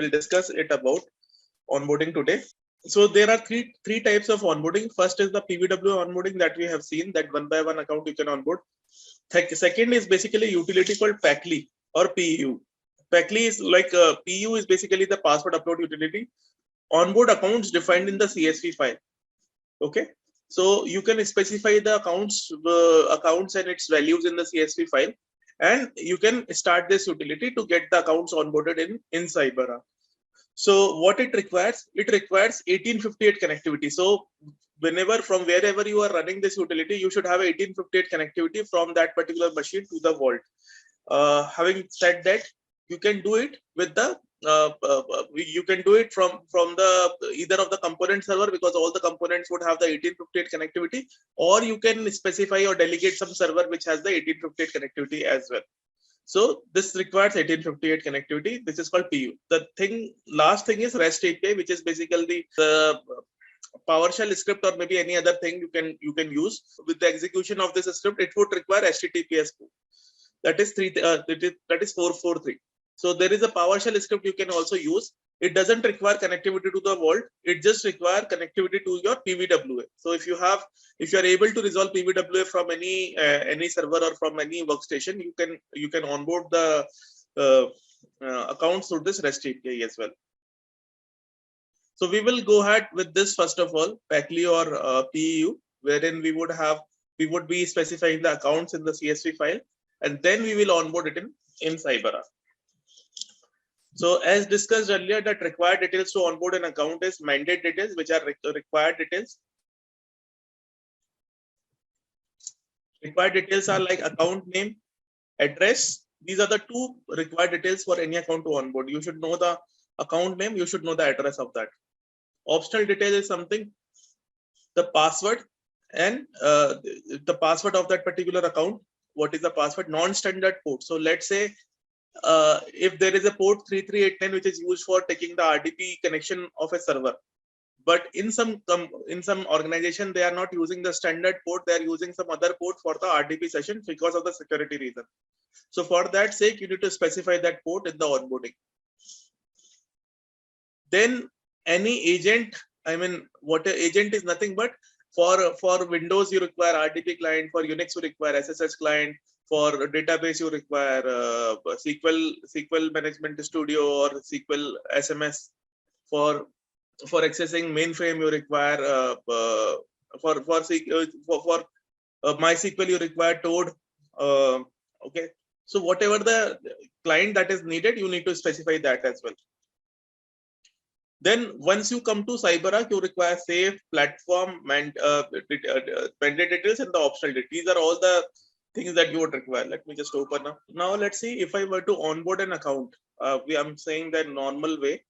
we'll discuss it about onboarding today. So there are three types of onboarding. First is the PVW onboarding that we have seen, that one by one account you can onboard. Second is basically a utility called PACLI or PU. PACLI is like PU is basically the password upload utility. Onboard accounts defined in the CSV file. Okay, so you can specify the accounts and its values in the CSV file, and you can start this utility to get the accounts onboarded in Cyberark. So what it requires 1858 connectivity. So whenever, from wherever you are running this utility, you should have 1858 connectivity from that particular machine to the vault. Having said that, you can do it with the you can do it from the either of the component server, because all the components would have the 1858 connectivity, or you can specify or delegate some server which has the 1858 connectivity as well. So this requires 1858 connectivity. This is called PU. The last thing is REST API, which is basically the PowerShell script or maybe any other thing you can use. With the execution of this script, it would require HTTPS port. That is 443. So there is a PowerShell script you can also use. It doesn't require connectivity to the vault. It just requires connectivity to your PVWA. So if you are able to resolve PVWA from any server or from any workstation, you can onboard the accounts through this REST API as well. So we will go ahead with this first of all, PACLI or PEU, wherein we would be specifying the accounts in the CSV file, and then we will onboard it in Cyberark. So as discussed earlier, that required details to onboard an account is mandate details, which are required details. Required details are like account name, address. These are the two required details for any account to onboard. You should know the account name, you should know the address of that. Optional detail is something, the password and the password of that particular account. What is the password? Non-standard port. So let's say if there is a port 33810 which is used for taking the RDP connection of a server, but in some organization they are not using the standard port, they are using some other port for the RDP session because of the security reason. So for that sake, you need to specify that port in the onboarding. Then any agent, what an agent is nothing but for Windows you require RDP client, for Unix you require SSH client, for database you require SQL Management Studio or SQL SMS. For accessing mainframe you require for MySQL you require Toad. Okay, so whatever the client that is needed, you need to specify that as well. Then once you come to Cyberark, you require safe, platform, mandate details, and the optional details. These are all the things that you would require. Let me just open up. Now let's see if I were to onboard an account. I'm saying the normal way,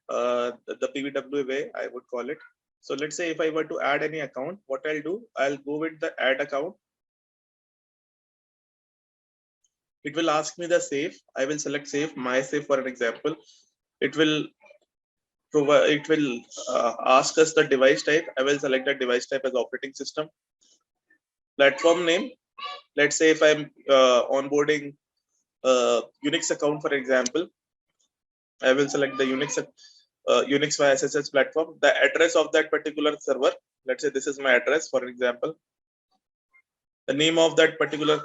the PVW way, I would call it. So let's say if I were to add any account, what I'll do, I'll go with the add account. It will ask me the safe. I will select safe, my safe for an example. It will ask us the device type. I will select the device type as operating system. Platform name. Let's say if I'm onboarding Unix account, for example, I will select the Unix via SSH platform. The address of that particular server. Let's say this is my address, for example. The name of that particular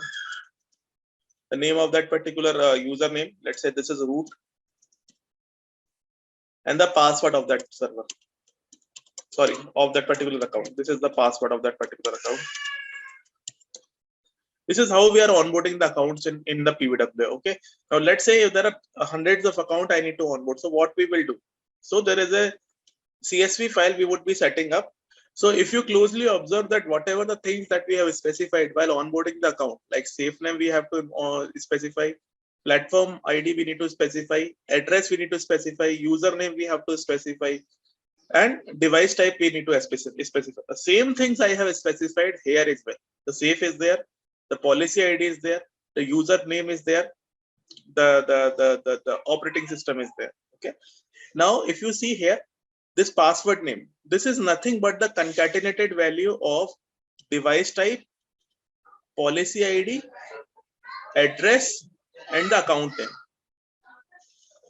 username. Let's say this is root. And the password of that server, of that particular account. This is the password of that particular account. This is how we are onboarding the accounts in the PVW. Okay. Now let's say if there are hundreds of accounts I need to onboard. So what we will do? So there is a CSV file we would be setting up. So if you closely observe that whatever the things that we have specified while onboarding the account, like safe name we have to specify, platform ID we need to specify, address we need to specify, username we have to specify, and device type we need to specify. The same things I have specified here as well. The safe is there, the policy ID is there, the username is there, the operating system is there. Okay. Now if you see here, this password name, this is nothing but the concatenated value of device type, policy ID, address, and the account name.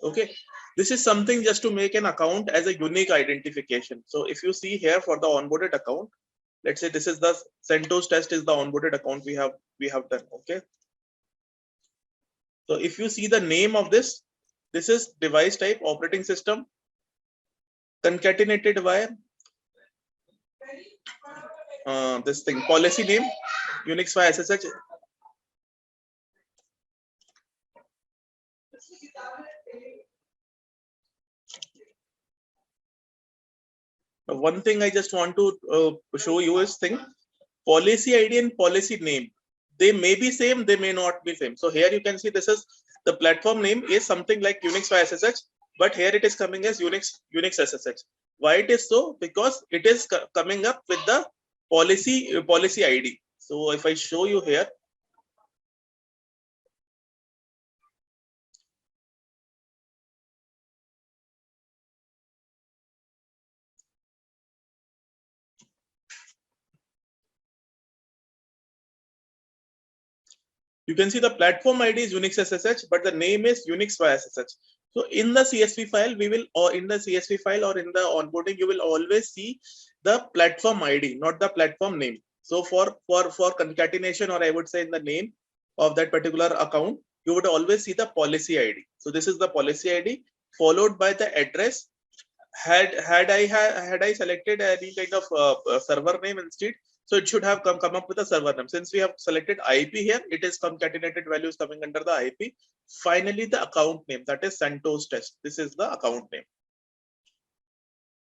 Okay. This is something just to make an account as a unique identification. So if you see here for the onboarded account, let's say this is the CentOS test is the onboarded account we have done. Okay. So if you see the name of this is device type operating system concatenated by this thing policy name Unix by SSH. One thing I just want to show you is thing policy ID and policy name. They may be same, they may not be same. So here you can see this is the platform name is something like Unix by SSH, but here it is coming as Unix SSH. Why it is so? Because it is coming up with the policy ID. So if I show you here, you can see the platform ID is Unix SSH, but the name is Unix by SSH. So in the CSV file, we will, or in the CSV file or in the onboarding, you will always see the platform ID, not the platform name. So for concatenation, or I would say in the name of that particular account, you would always see the policy ID. So this is the policy ID followed by the address. Had I selected any kind of server name instead, so it should have come up with a server name. Since we have selected IP here, it is concatenated values coming under the IP. Finally, the account name, that is CentOS test. This is the account name.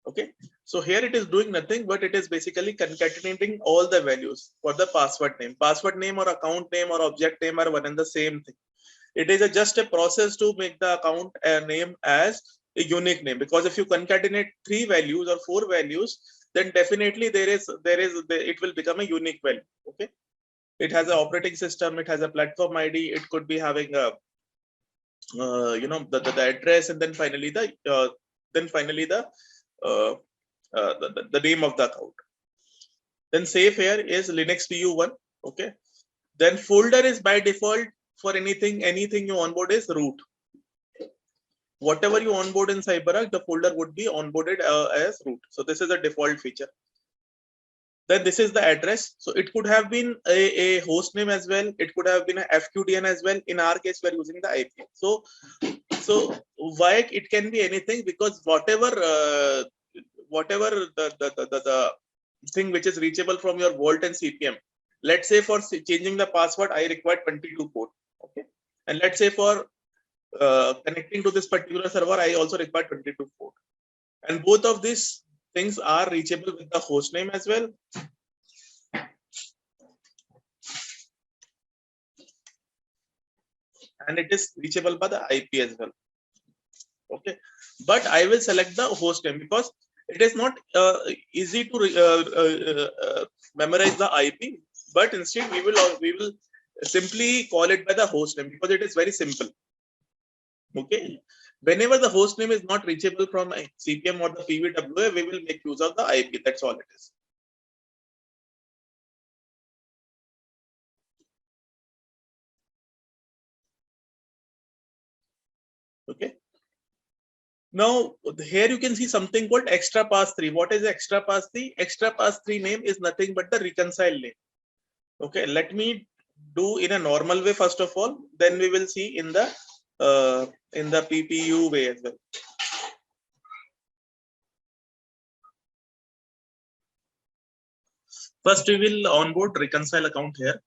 Okay, so here it is doing nothing, but it is basically concatenating all the values for the password name. Password name or account name or object name are one and the same thing. It is just a process to make the account name as a unique name, because if you concatenate 3 values or 4 values, then definitely it will become a unique value. Okay, it has an operating system, it has a platform ID, it could be having a the address, and then finally the name of the account. Then safe here is Linux PU1. Okay, then folder is by default for anything you onboard is root. Whatever you onboard in Cyberark, the folder would be onboarded as root. So this is a default feature. Then this is the address. So it could have been a host name as well. It could have been a FQDN as well. In our case, we're using the IP. So why it can be anything, because whatever the thing which is reachable from your Vault and CPM. Let's say for changing the password, I require 22 port. Okay, and let's say for connecting to this particular server, I also require 22 port, and both of these things are reachable with the host name as well. And it is reachable by the IP as well. Okay, but I will select the host name because it is not easy to memorize the IP, but instead we will simply call it by the host name because it is very simple. Okay, whenever the host name is not reachable from CPM or the PVWA, we will make use of the IP. That's all it is. Okay. Now here you can see something called extra pass 3. What is extra pass 3? Extra pass 3 name is nothing but the reconcile name. Okay, let me do in a normal way first of all, then we will see in the PPU way as well. First we will onboard reconcile account here.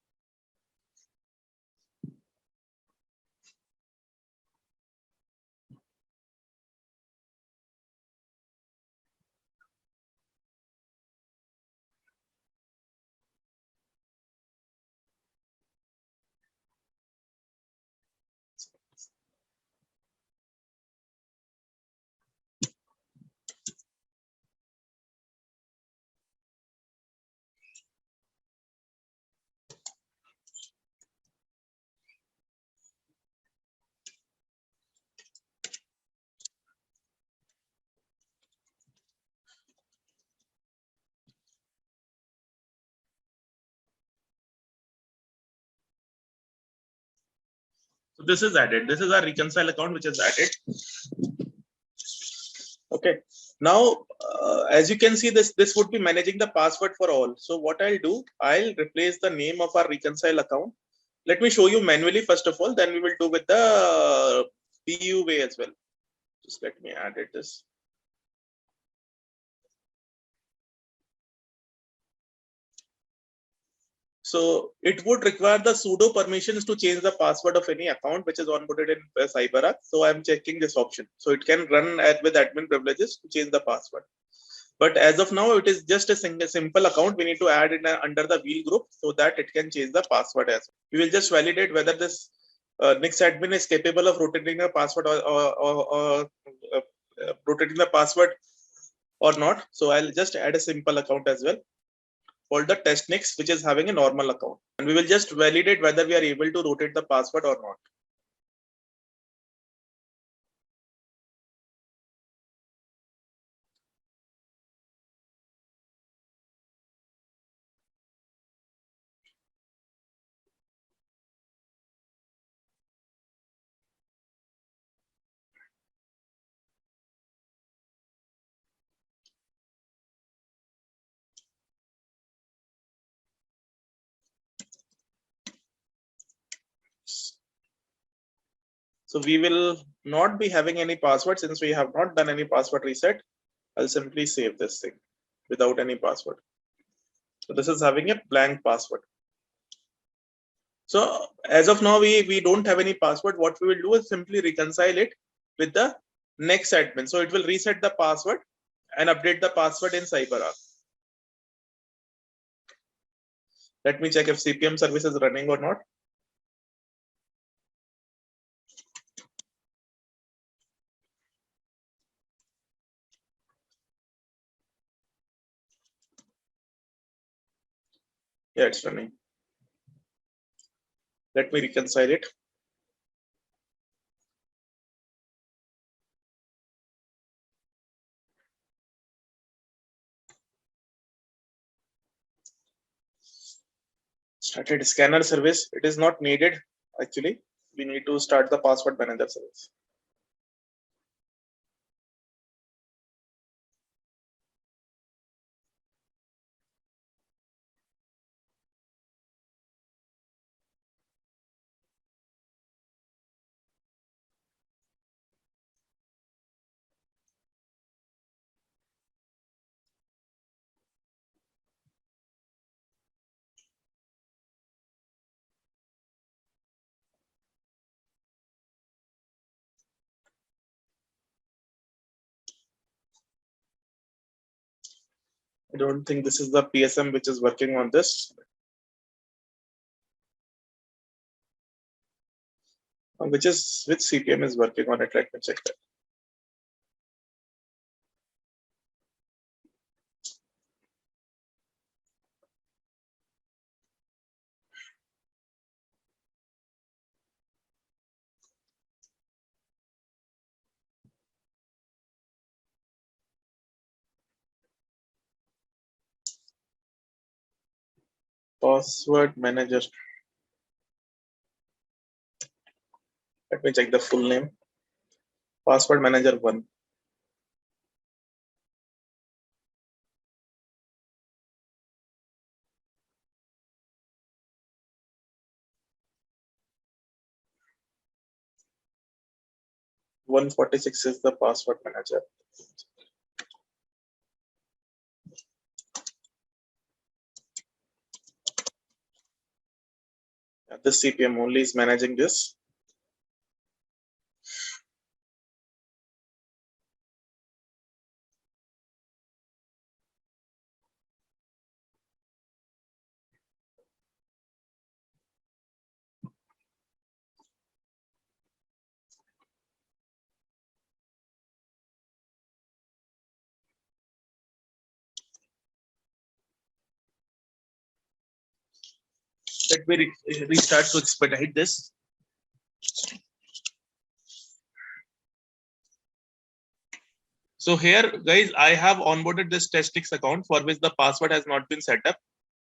So this is added. This is our reconcile account which is added. Okay. Now, as you can see, this would be managing the password for all. So what I'll do, I'll replace the name of our Reconcile account. Let me show you manually first of all. Then we will do with the PU way as well. Just let me add it this. So it would require the sudo permissions to change the password of any account which is onboarded in Cyberark. So I'm checking this option. So it can run with admin privileges to change the password. But as of now, it is just a simple account. We need to add it under the wheel group so that it can change the password as well. We will just validate whether this Nix admin is capable of rotating the password or rotating the password or not. So I'll just add a simple account as well called the test Nix, which is having a normal account. And we will just validate whether we are able to rotate the password or not. So we will not be having any password since we have not done any password reset. I'll simply save this thing without any password. So this is having a blank password. So as of now, we don't have any password. What we will do is simply reconcile it with the next admin. So it will reset the password and update the password in Cyberark. Let me check if CPM service is running or not. Yeah, it's running. Let me reconcile it. Started scanner service. It is not needed actually. We need to start the password manager service. I don't think this is the PSM which is working on this. Which CPM is working on it. Let me check that. Password manager. Let me check the full name. Password manager 1. One 46 is the password manager. This CPM only is managing this. Let me restart to expedite this. So here, guys, I have onboarded this testix account for which the password has not been set up.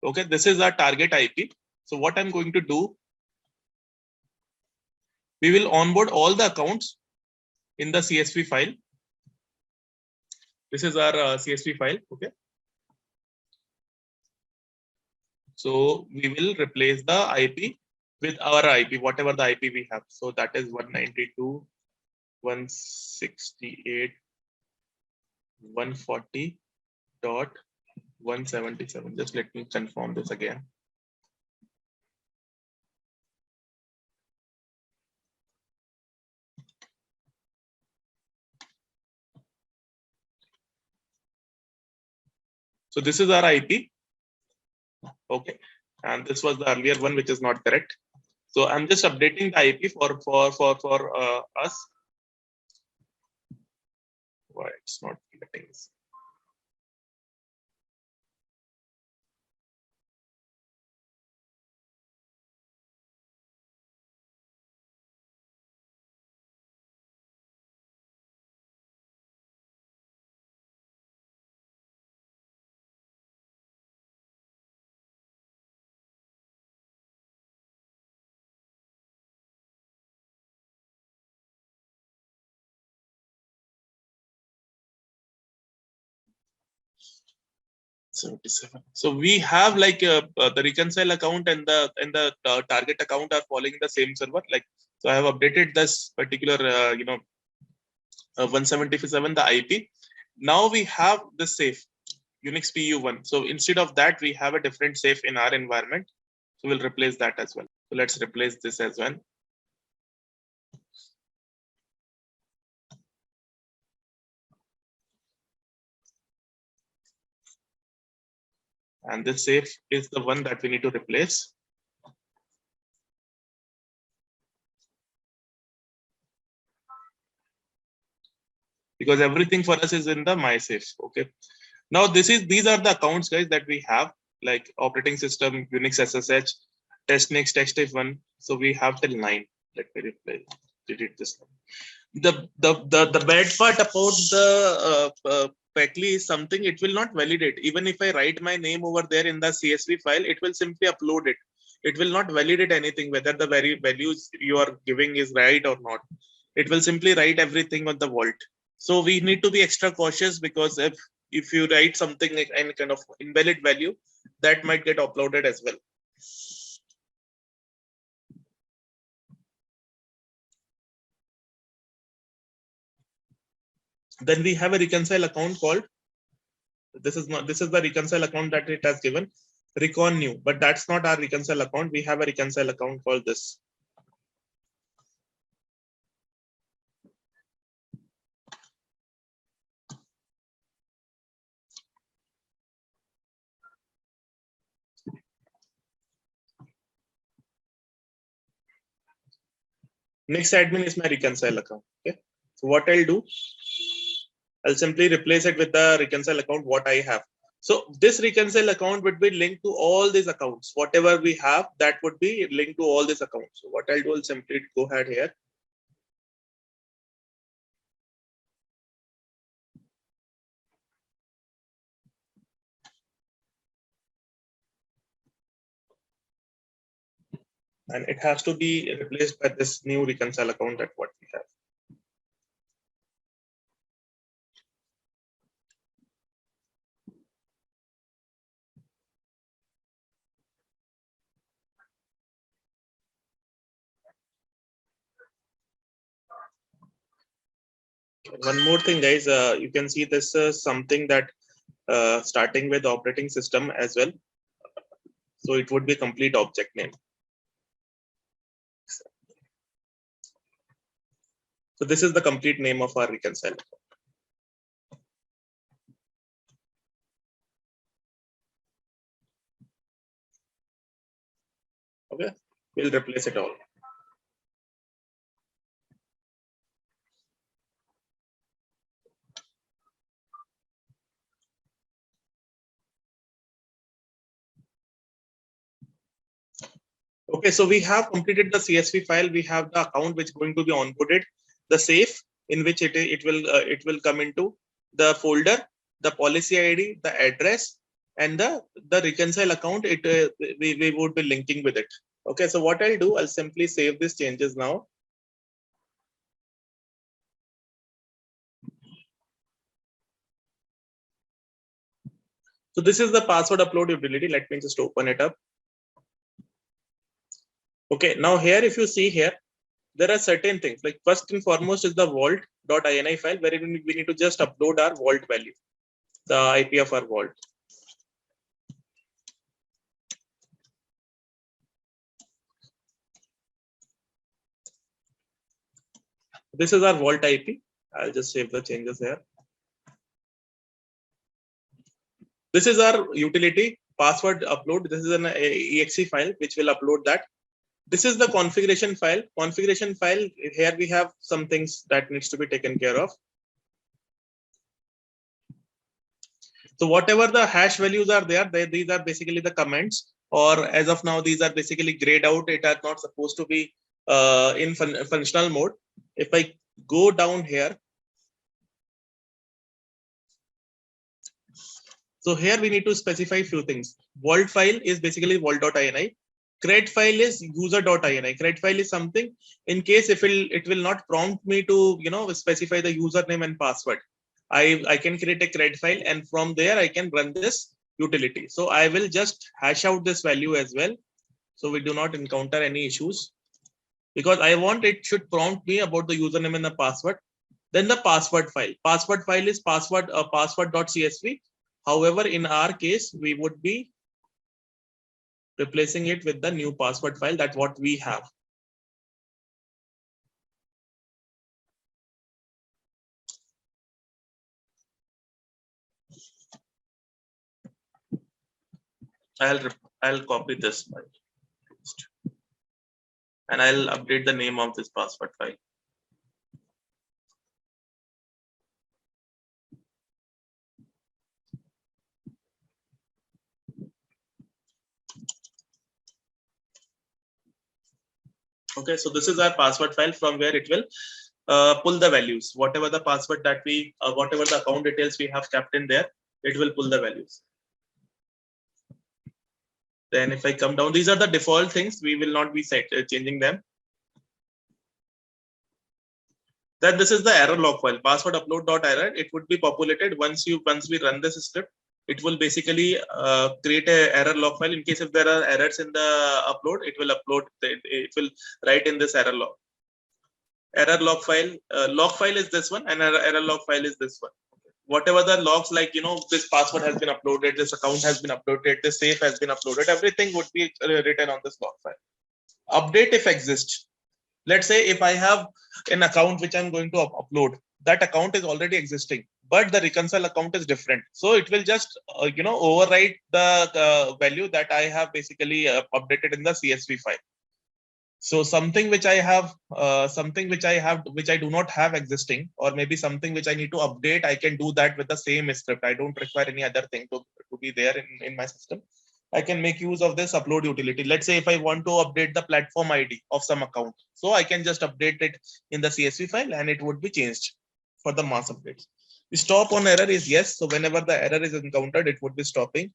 Okay, this is our target IP. So what I'm going to do, we will onboard all the accounts in the CSV file. This is our CSV file. Okay. So we will replace the IP with our IP, whatever the IP we have. So that is 192.168.140.177. Just let me confirm this again. So this is our IP. Okay. And this was the earlier one, which is not correct. So I'm just updating the IP for us. Why it's not getting this? So we have like the Reconcile account and the target account are following the same server. Like, so I have updated this particular 177 the IP. Now we have the safe Unix PU1. So instead of that, we have a different safe in our environment. So we'll replace that as well. So let's replace this as well. And this safe is the one that we need to replace. Because everything for us is in the MySafe. Okay. Now these are the accounts, guys, that we have, like operating system, Unix SSH, testnext, test1. So we have till 9. Let me delete this one. The bad part about the Packley is something, it will not validate. Even if I write my name over there in the CSV file, it will simply upload it. It will not validate anything, whether the values you are giving is right or not. It will simply write everything on the vault. So we need to be extra cautious, because if you write something like any kind of invalid value, that might get uploaded as well. Then we have a Reconcile account called, this is the Reconcile account that it has given, Recon new, but that's not our Reconcile account. We have a Reconcile account called this. Next admin is my Reconcile account. Okay. So what I'll do, I'll simply replace it with the Reconcile account what I have. So this Reconcile account would be linked to all these accounts. Whatever we have, that would be linked to all these accounts. So what I'll do, I'll simply go ahead here. And it has to be replaced by this new Reconcile account that what we have. One more thing, guys, you can see this is something that starting with operating system as well. So it would be complete object name. So this is the complete name of our Reconcile account. Okay, we'll replace it all. Okay, so we have completed the CSV file. We have the account which is going to be onboarded, the safe in which it will come into the folder, the policy ID, the address, and the Reconcile account. We would be linking with it. Okay, so what I'll do, I'll simply save these changes now. So this is the password upload utility. Let me just open it up. Okay, now here if you see here, there are certain things like first and foremost is the vault.ini file where we need to just upload our vault value, the IP of our vault. This is our vault IP. I'll just save the changes here. This is our utility password upload. This is an exe file which will upload that. This is the configuration file. Configuration file, here we have some things that needs to be taken care of. So whatever the hash values are there, these are basically the comments, or as of now, these are basically grayed out. It are not supposed to be in functional mode. If I go down here, so here we need to specify few things. Vault file is basically vault.ini. Cred file is user.ini. Cred file is something in case if it will not prompt me to specify the username and password. I can create a cred file and from there I can run this utility. So I will just hash out this value as well. So we do not encounter any issues because I want it should prompt me about the username and the password. Then the password file. Password file is password.csv. However, in our case, we would be replacing it with the new password file. That's what we have. I'll copy this file and I'll update the name of this password file. Okay, so this is our password file from where it will pull the values. Whatever the password that we, whatever the account details we have kept in there, it will pull the values. Then if I come down, these are the default things. We will not be changing them. Then this is the error log file, password upload.error. It would be populated once we run this script. It will basically create a error log file. In case if there are errors in the upload, it will upload. It will write in this error log. Error log file is this one, and error log file is this one. Whatever the logs, like this password has been uploaded, this account has been uploaded, this safe has been uploaded, everything would be written on this log file. Update if exists. Let's say if I have an account which I'm going to upload, that account is already existing, but the Reconcile account is different. So it will just overwrite the value that I have basically updated in the CSV file. So something which I have, which I do not have existing, or maybe something which I need to update, I can do that with the same script. I don't require any other thing to be there in my system. I can make use of this upload utility. Let's say if I want to update the platform ID of some account, so I can just update it in the CSV file and it would be changed for the mass updates. The stop on error is yes. So whenever the error is encountered, it would be stopping.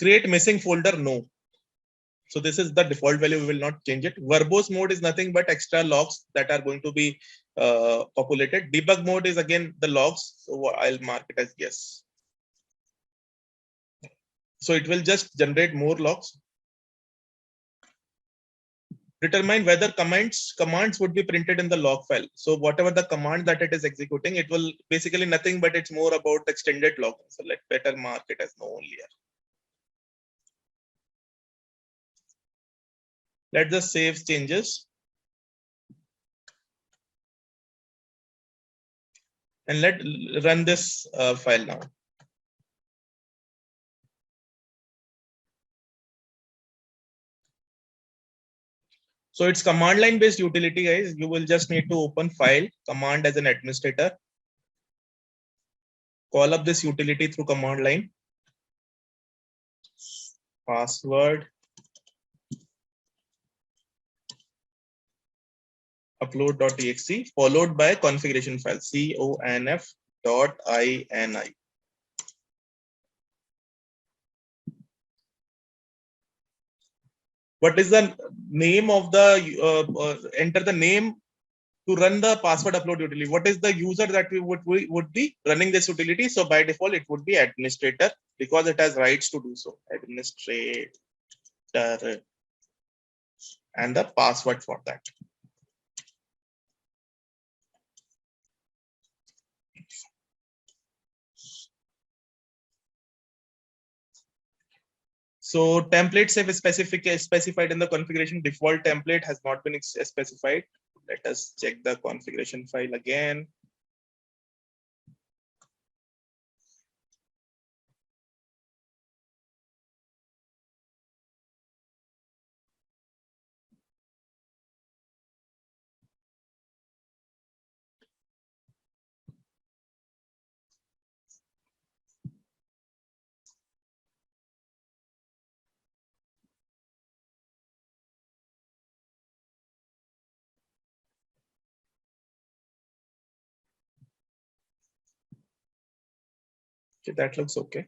Create missing folder, no. So this is the default value. We will not change it. Verbose mode is nothing but extra logs that are going to be populated. Debug mode is again the logs. So I'll mark it as yes. So it will just generate more logs. Determine whether commands would be printed in the log file. So whatever the command that it is executing, it will basically nothing but it's more about the extended log. So let's better mark it as no only here. Let's just save changes. And let's run this file now. So it's command line based utility, guys. You will just need to open file, command as an administrator. Call up this utility through command line. Password upload.exe followed by configuration file conf.ini. What is the name of the enter the name to run the password upload utility. What is the user that we would be running this utility? So by default, it would be administrator because it has rights to do so. Administrator and the password for that. So template safe is specified in the configuration. Default template has not been specified. Let us check the configuration file again. Okay, that looks okay.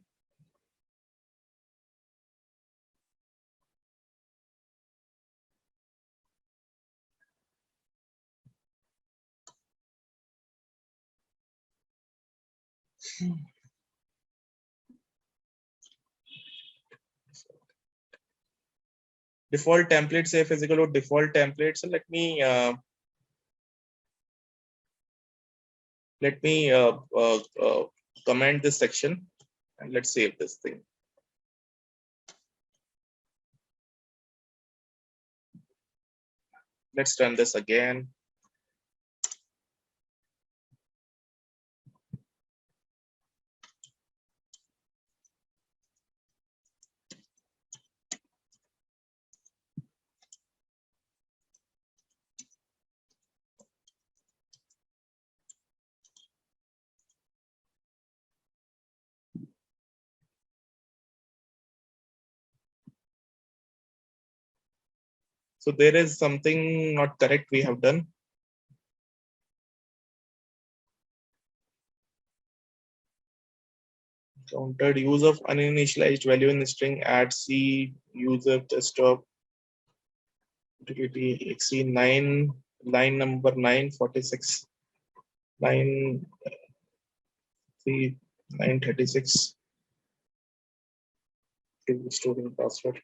Default template safe is equal to default template. So let me comment this section and let's save this thing. Let's run this again. So there is something not correct we have done. Countered use of uninitialized value in the string add C user desktop utility exceed 9 line number 946 line 936 storing password.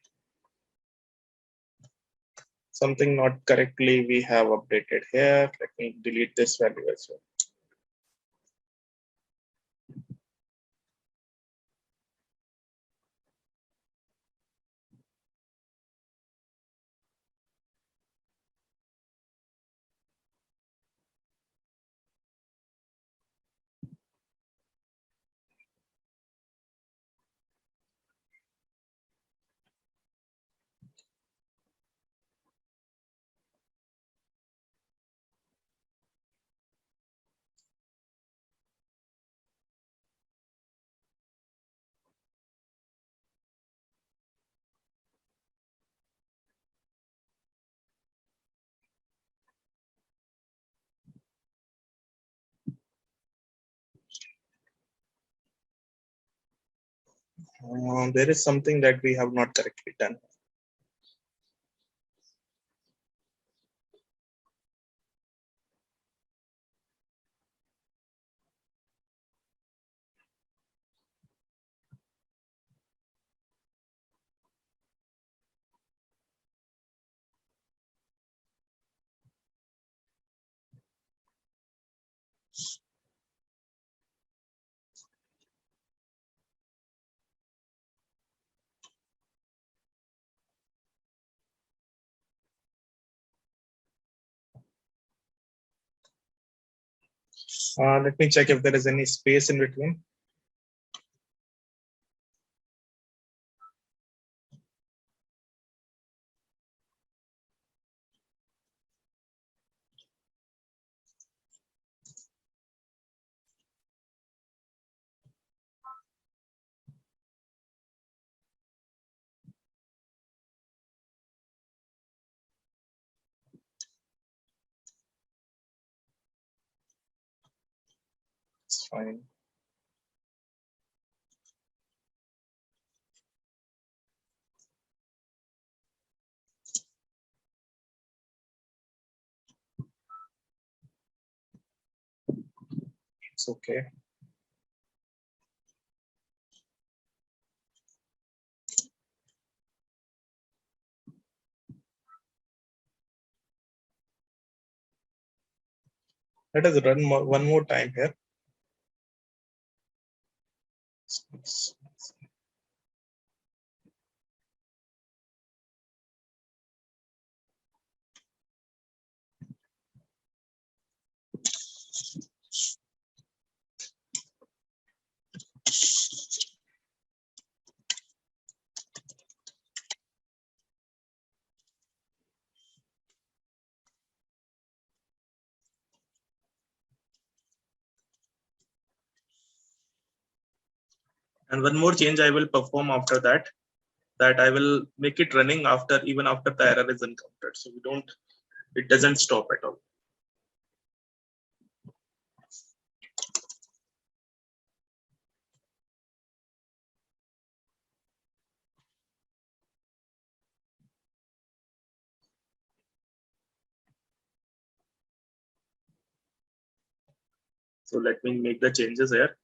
Something not correctly we have updated here. Let me delete this value as well. There is something that we have not correctly done. Let me check if there is any space in between. It's fine. It's okay. Let us run one more time here. And one more change I will perform after that, I will make it running even after the error is encountered. So it doesn't stop at all. So let me make the changes here.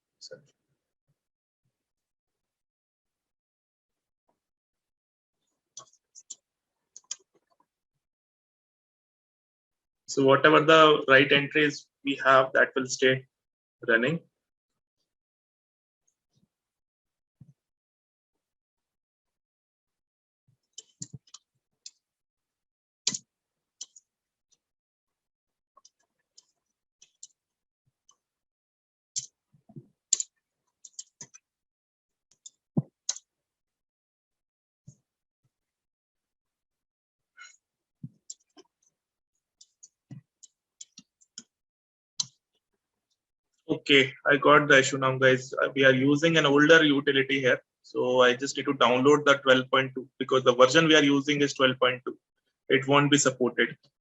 So whatever the right entries we have, that will stay running. Okay, I got the issue now, guys. We are using an older utility here. So I just need to download the 12.2 because the version we are using is 12.2. It won't be supported.